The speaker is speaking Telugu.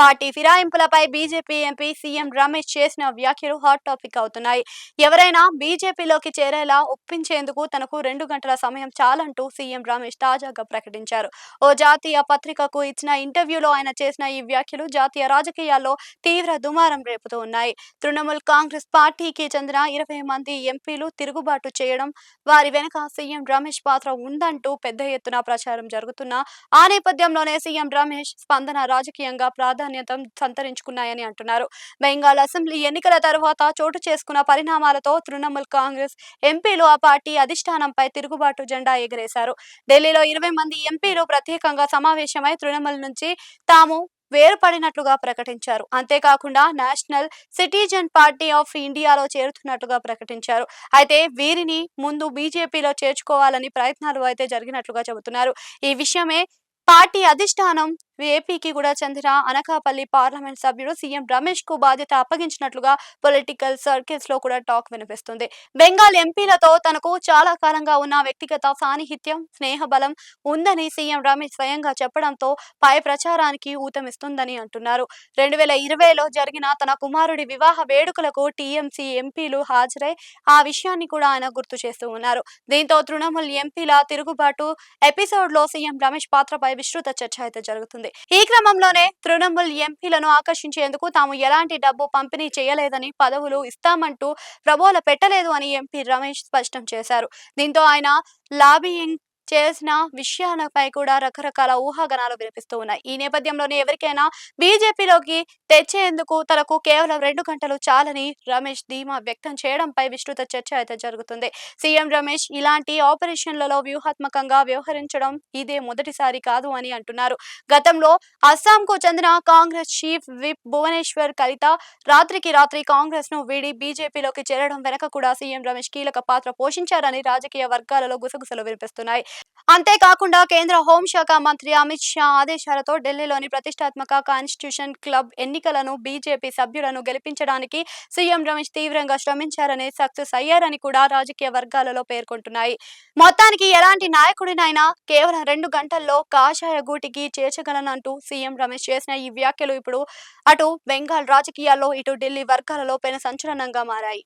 పార్టీ ఫిరాయింపులపై బీజేపీ ఎంపీ సీఎం రమేష్ చేసిన వ్యాఖ్యలు హాట్ టాపిక్ అవుతున్నాయి. ఎవరైనా బీజేపీలోకి చేరేలా ఒప్పించేందుకు తనకు 2 గంటల సమయం చాలంటూ సీఎం రమేష్ తాజాగా ప్రకటించారు. ఓ జాతీయ పత్రికకు ఇచ్చిన ఇంటర్వ్యూలో ఆయన చేసిన ఈ వ్యాఖ్యలు జాతీయ రాజకీయాల్లో తీవ్ర దుమారం రేపుతూ ఉన్నాయి. తృణమూల్ కాంగ్రెస్ పార్టీకి చెందిన 20 మంది ఎంపీలు తిరుగుబాటు చేయడం, వారి వెనుక సీఎం రమేష్ పాత్ర ఉందంటూ పెద్ద ఎత్తున ప్రచారం జరుగుతున్న ఆ నేపథ్యంలోనే సీఎం రమేష్ స్పందన రాజకీయంగా ప్రాధాన్యత సంతరించుకున్నాయని అంటున్నారు. బెంగాల్ అసెంబ్లీ ఎన్నికల తర్వాత చోటు చేసుకున్న పరిణామాలతో తృణమూల్ కాంగ్రెస్ ఎంపీలు ఆ పార్టీ అధిష్టానంపై తిరుగుబాటు జెండా ఎగరేశారు. ఢిల్లీలో 20 మంది ఎంపీలు ప్రత్యేకంగా సమావేశమై తృణమూల్ నుంచి తాము వేరుపడినట్లుగా ప్రకటించారు. అంతేకాకుండా నేషనల్ సిటిజన్ పార్టీ ఆఫ్ ఇండియాలో చేరుతున్నట్లుగా ప్రకటించారు. అయితే వీరిని ముందు బీజేపీలో చేర్చుకోవాలని ప్రయత్నాలు అయితే జరిగినట్లుగా చెబుతున్నారు. ఈ విషయమే పార్టీ అధిష్టానం ఏపీకి కూడా చెందిన అనకాపల్లి పార్లమెంట్ సభ్యుడు సీఎం రమేష్ కు బాధ్యత అప్పగించినట్లుగా పొలిటికల్ సర్కిల్స్ లో కూడా టాక్ వినిపిస్తుంది. బెంగాల్ ఎంపీలతో తనకు చాలా కాలంగా ఉన్న వ్యక్తిగత సాన్నిహిత్యం, స్నేహబలం ఉందని సీఎం రమేష్ స్వయంగా చెప్పడంతో పై ప్రచారానికి ఊతమిస్తుందని అంటున్నారు. 2020లో జరిగిన తన కుమారుడి వివాహ వేడుకలకు టీఎంసీ ఎంపీలు హాజరై ఆ విషయాన్ని కూడా ఆయన గుర్తు చేస్తూ ఉన్నారు. దీంతో తృణమూల్ ఎంపీల తిరుగుబాటు ఎపిసోడ్ లో సీఎం రమేష్ పాత్రపై విస్తృత చర్చ అయితే జరుగుతుంది. ఈ క్రమంలోనే తృణమూల్ ఎంపీలను ఆకర్షించేందుకు తాము ఎలాంటి డబ్బు పంపిణీ చేయలేదని, పదవులు ఇస్తామంటూ ప్రబోల పెట్టలేదు అని ఎంపీ రమేష్ స్పష్టం చేశారు. దీంతో ఆయన లాబియింగ్ చేసిన విషయాలపై కూడా రకరకాల ఊహాగానాలు వినిపిస్తూ ఉన్నాయి. ఈ నేపథ్యంలోనే ఎవరికైనా బీజేపీలోకి తెచ్చేందుకు తనకు కేవలం 2 గంటలు చాలని రమేష్ ధీమా వ్యక్తం చేయడంపై విస్తృత చర్చ అయితే జరుగుతుంది. సీఎం రమేష్ ఇలాంటి ఆపరేషన్లలో వ్యూహాత్మకంగా వ్యవహరించడం ఇదే మొదటిసారి కాదు అని అంటున్నారు. గతంలో అస్సాంకు చెందిన కాంగ్రెస్ చీఫ్ విప్ భువనేశ్వర్ కలిత రాత్రికి రాత్రి కాంగ్రెస్ ను వీడి బీజేపీలోకి చేరడం వెనక కూడా సీఎం రమేష్ కీలక పాత్ర పోషించారని రాజకీయ వర్గాలలో గుసగుసలు వినిపిస్తున్నాయి. అంతేకాకుండా కేంద్ర హోంశాఖ మంత్రి అమిత్ షా ఆదేశాలతో ఢిల్లీలోని ప్రతిష్టాత్మక కాన్స్టిట్యూషన్ క్లబ్ ఎన్నికలను బీజేపీ సభ్యులను గెలిపించడానికి సీఎం రమేష్ తీవ్రంగా శ్రమించారని, సక్సెస్ అయ్యారని కూడా రాజకీయ వర్గాలలో పేర్కొంటున్నాయి. మొత్తానికి ఎలాంటి నాయకుడినైనా కేవలం 2 గంటల్లో కాషాయ గూటికి చేర్చగలనంటూ సీఎం రమేష్ చేసిన ఈ వ్యాఖ్యలు ఇప్పుడు అటు బెంగాల్ రాజకీయాల్లో, ఇటు ఢిల్లీ వర్గాలలో పెను సంచలనంగా మారాయి.